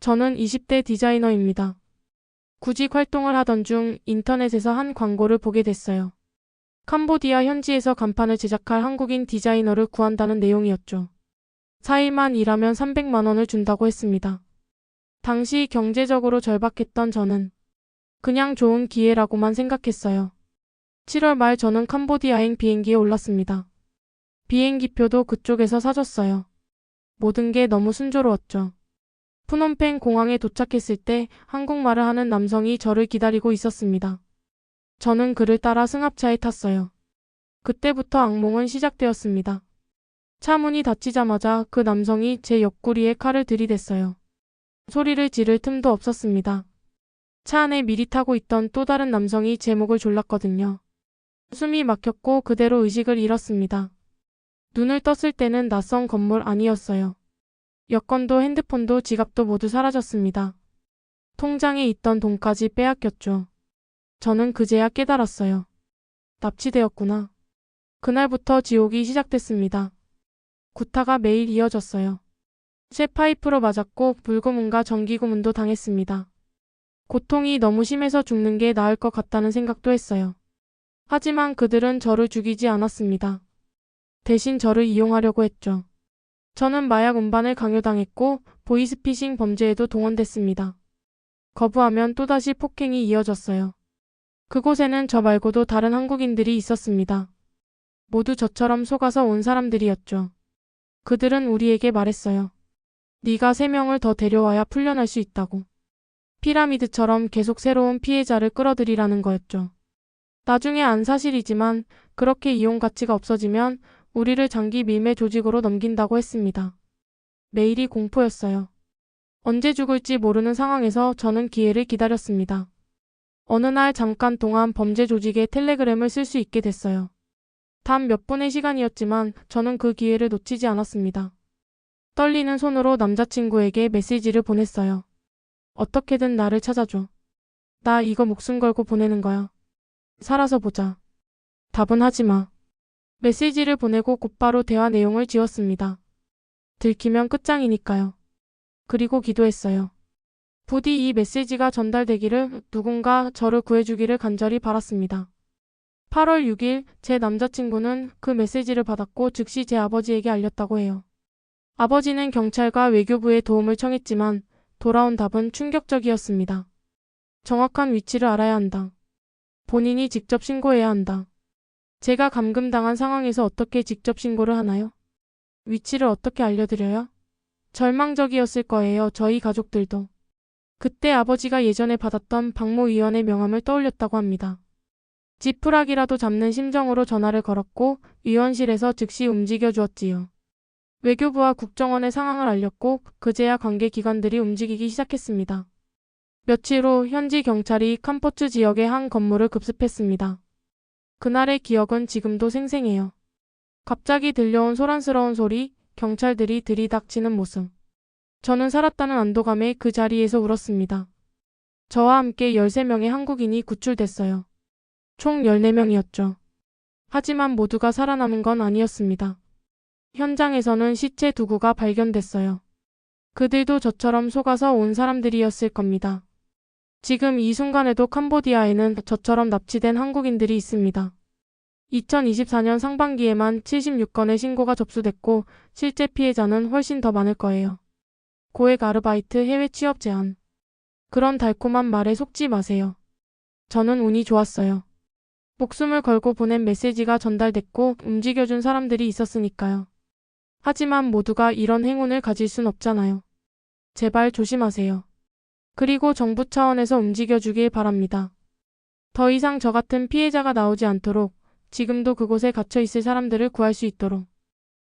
저는 20대 디자이너입니다. 구직 활동을 하던 중 인터넷에서 한 광고를 보게 됐어요. 캄보디아 현지에서 간판을 제작할 한국인 디자이너를 구한다는 내용이었죠. 4일만 일하면 300만 원을 준다고 했습니다. 당시 경제적으로 절박했던 저는 그냥 좋은 기회라고만 생각했어요. 7월 말 저는 캄보디아행 비행기에 올랐습니다. 비행기표도 그쪽에서 사줬어요. 모든 게 너무 순조로웠죠. 푸놈펜 공항에 도착했을 때 한국말을 하는 남성이 저를 기다리고 있었습니다. 저는 그를 따라 승합차에 탔어요. 그때부터 악몽은 시작되었습니다. 차 문이 닫히자마자 그 남성이 제 옆구리에 칼을 들이댔어요. 소리를 지를 틈도 없었습니다. 차 안에 미리 타고 있던 또 다른 남성이 제 목을 졸랐거든요. 숨이 막혔고 그대로 의식을 잃었습니다. 눈을 떴을 때는 낯선 건물 안이었어요. 여권도 핸드폰도 지갑도 모두 사라졌습니다. 통장에 있던 돈까지 빼앗겼죠. 저는 그제야 깨달았어요. 납치되었구나. 그날부터 지옥이 시작됐습니다. 구타가 매일 이어졌어요. 쇠 파이프로 맞았고 불구문과 전기구문도 당했습니다. 고통이 너무 심해서 죽는 게 나을 것 같다는 생각도 했어요. 하지만 그들은 저를 죽이지 않았습니다. 대신 저를 이용하려고 했죠. 저는 마약 운반을 강요당했고 보이스피싱 범죄에도 동원됐습니다. 거부하면 또다시 폭행이 이어졌어요. 그곳에는 저 말고도 다른 한국인들이 있었습니다. 모두 저처럼 속아서 온 사람들이었죠. 그들은 우리에게 말했어요. 네가 3명을 더 데려와야 풀려날 수 있다고. 피라미드처럼 계속 새로운 피해자를 끌어들이라는 거였죠. 나중에 안 사실이지만 그렇게 이용 가치가 없어지면 우리를 장기 밀매 조직으로 넘긴다고 했습니다. 매일이 공포였어요. 언제 죽을지 모르는 상황에서 저는 기회를 기다렸습니다. 어느 날 잠깐 동안 범죄 조직에 텔레그램을 쓸 수 있게 됐어요. 단 몇 분의 시간이었지만 저는 그 기회를 놓치지 않았습니다. 떨리는 손으로 남자친구에게 메시지를 보냈어요. 어떻게든 나를 찾아줘. 나 이거 목숨 걸고 보내는 거야. 살아서 보자. 답은 하지 마. 메시지를 보내고 곧바로 대화 내용을 지웠습니다. 들키면 끝장이니까요. 그리고 기도했어요. 부디 이 메시지가 전달되기를, 누군가 저를 구해주기를 간절히 바랐습니다. 8월 6일 제 남자친구는 그 메시지를 받았고 즉시 제 아버지에게 알렸다고 해요. 아버지는 경찰과 외교부의 도움을 청했지만 돌아온 답은 충격적이었습니다. 정확한 위치를 알아야 한다. 본인이 직접 신고해야 한다. 제가 감금당한 상황에서 어떻게 직접 신고를 하나요? 위치를 어떻게 알려드려요? 절망적이었을 거예요. 저희 가족들도. 그때 아버지가 예전에 받았던 박모 위원의 명함을 떠올렸다고 합니다. 지푸라기라도 잡는 심정으로 전화를 걸었고 위원실에서 즉시 움직여 주었지요. 외교부와 국정원의 상황을 알렸고 그제야 관계 기관들이 움직이기 시작했습니다. 며칠 후 현지 경찰이 캄포츠 지역의 한 건물을 급습했습니다. 그날의 기억은 지금도 생생해요. 갑자기 들려온 소란스러운 소리, 경찰들이 들이닥치는 모습. 저는 살았다는 안도감에 그 자리에서 울었습니다. 저와 함께 13명의 한국인이 구출됐어요. 총 14명이었죠. 하지만 모두가 살아남은 건 아니었습니다. 현장에서는 시체 2구가 발견됐어요. 그들도 저처럼 속아서 온 사람들이었을 겁니다. 지금 이 순간에도 캄보디아에는 저처럼 납치된 한국인들이 있습니다. 2024년 상반기에만 76건의 신고가 접수됐고 실제 피해자는 훨씬 더 많을 거예요. 고액 아르바이트 해외 취업 제한. 그런 달콤한 말에 속지 마세요. 저는 운이 좋았어요. 목숨을 걸고 보낸 메시지가 전달됐고 움직여준 사람들이 있었으니까요. 하지만 모두가 이런 행운을 가질 순 없잖아요. 제발 조심하세요. 그리고 정부 차원에서 움직여주길 바랍니다. 더 이상 저 같은 피해자가 나오지 않도록, 지금도 그곳에 갇혀 있을 사람들을 구할 수 있도록.